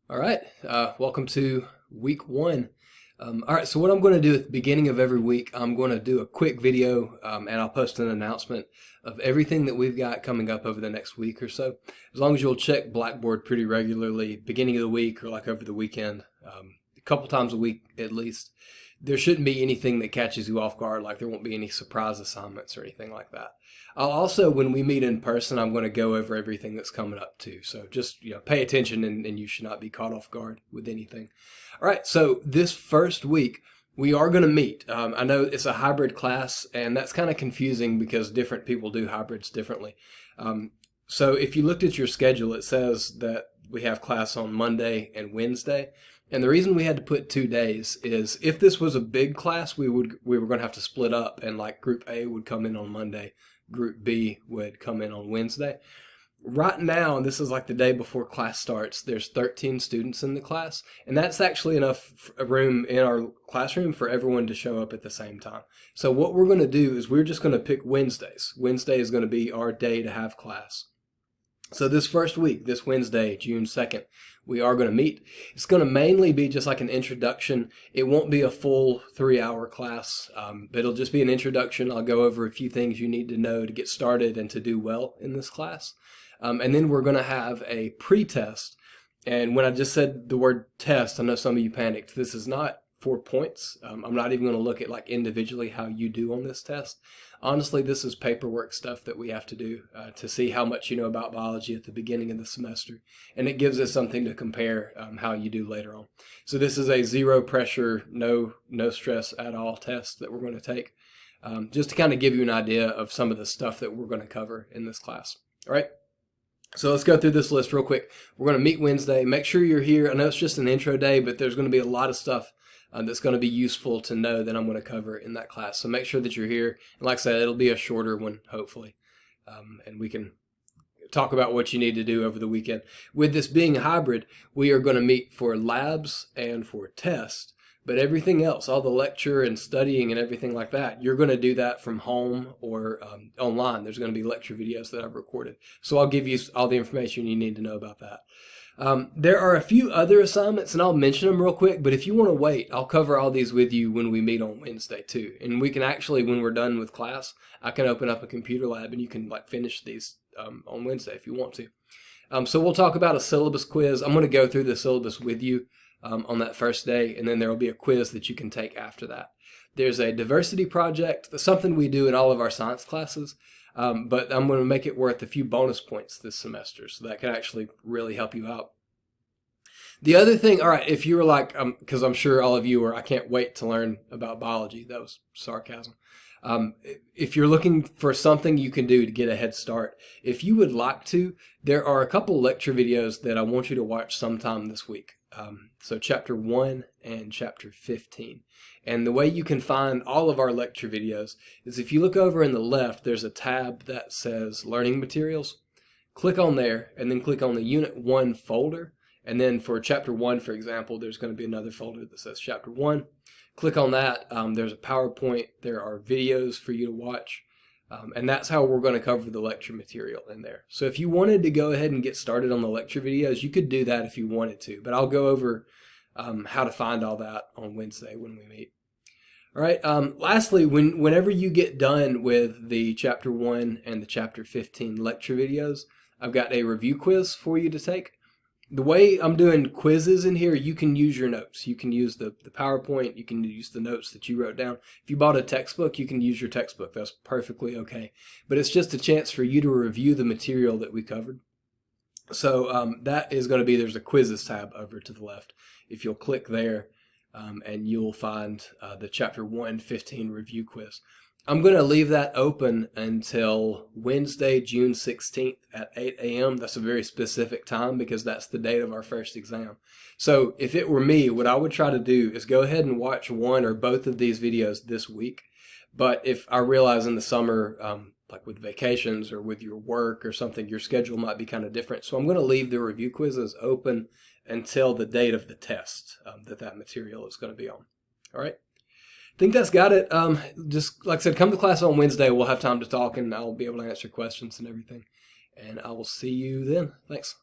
All right, welcome to week one. All right, so what I'm going to do at the beginning of every week, I'm going to do a quick video and I'll post an announcement of everything that we've got coming up over the next week or so. As long as you'll check Blackboard pretty regularly, beginning of the week or like over the weekend, a couple times a week at least, there shouldn't be anything that catches you off guard, like there won't be any surprise assignments or anything like that. I'll also, when we meet in person, I'm going to go over everything that's coming up too. So just pay attention and you should not be caught off guard with anything. All right, so this first week, we are going to meet. I know it's a hybrid class, and that's kind of confusing because different people do hybrids differently. So if you looked at your schedule, it says that we have class on Monday and Wednesday. And the reason we had to put 2 days is if this was a big class, we were going to have to split up, and like Group A would come in on Monday, Group B would come in on Wednesday. Right now, this is like the day before class starts, there's 13 students in the class, and that's actually enough room in our classroom for everyone to show up at the same time. So what we're going to do is we're just going to pick Wednesdays. Wednesday is going to be our day to have class. So this first week, this Wednesday, June 2nd, we are going to meet. It's going to mainly be just like an introduction. It won't be a full 3-hour class, but it'll just be an introduction. I'll go over a few things you need to know to get started and to do well in this class. And then we're going to have a pre-test. And when I just said the word test, I know some of you panicked. This is not 4 points. I'm not even going to look at like individually how you do on this test. Honestly, this is paperwork stuff that we have to do to see how much you know about biology at the beginning of the semester. And it gives us something to compare how you do later on. So this is a zero pressure, no stress at all test that we're going to take just to kind of give you an idea of some of the stuff that we're going to cover in this class. All right. So let's go through this list real quick. We're going to meet Wednesday. Make sure you're here. I know it's just an intro day, but there's going to be a lot of stuff that's going to be useful to know that I'm going to cover in that class. So make sure that you're here. And like I said, it'll be a shorter one, hopefully. And we can talk about what you need to do over the weekend. With this being hybrid, we are going to meet for labs and for tests. But everything else, all the lecture and studying and everything like that, you're going to do that from home or online. There's going to be lecture videos that I've recorded. So I'll give you all the information you need to know about that. There are a few other assignments, and I'll mention them real quick, but if you want to wait, I'll cover all these with you when we meet on Wednesday too. And we can actually, when we're done with class, I can open up a computer lab and you can like finish these on Wednesday if you want to. So we'll talk about a syllabus quiz. I'm going to go through the syllabus with you on that first day, and then there will be a quiz that you can take after that. There's a diversity project. That's something we do in all of our science classes. But I'm going to make it worth a few bonus points this semester, so that can actually really help you out. The other thing, all right, if you were like, because I'm sure all of you are, I can't wait to learn about biology. That was sarcasm. If you're looking for something you can do to get a head start, if you would like to, there are a couple lecture videos that I want you to watch sometime this week. So chapter 1 and chapter 15. And the way you can find all of our lecture videos is if you look over in the left, there's a tab that says Learning Materials. Click on there and then click on the Unit 1 folder. And then for chapter 1, for example, there's going to be another folder that says chapter 1. Click on that. There's a PowerPoint. There are videos for you to watch. And that's how we're going to cover the lecture material in there. So if you wanted to go ahead and get started on the lecture videos, you could do that if you wanted to. But I'll go over how to find all that on Wednesday when we meet. All right. Lastly, whenever you get done with the chapter 1 and the chapter 15 lecture videos, I've got a review quiz for you to take. The way I'm doing quizzes in here, you can use your notes. You can use the PowerPoint. You can use the notes that you wrote down. If you bought a textbook, you can use your textbook. That's perfectly okay. But it's just a chance for you to review the material that we covered. So that is going to be, there's a quizzes tab over to the left. If you'll click there, and you'll find the chapter 1:15 review quiz. I'm going to leave that open until Wednesday, June 16th at 8 a.m. That's a very specific time because that's the date of our first exam. So if it were me, what I would try to do is go ahead and watch one or both of these videos this week. But if I realize in the summer, like with vacations or with your work or something, your schedule might be kind of different. So I'm going to leave the review quizzes open until the date of the test that material is going to be on. All right. I think that's got it. Just like I said, come to class on Wednesday. We'll have time to talk and I'll be able to answer questions and everything. And I will see you then. Thanks.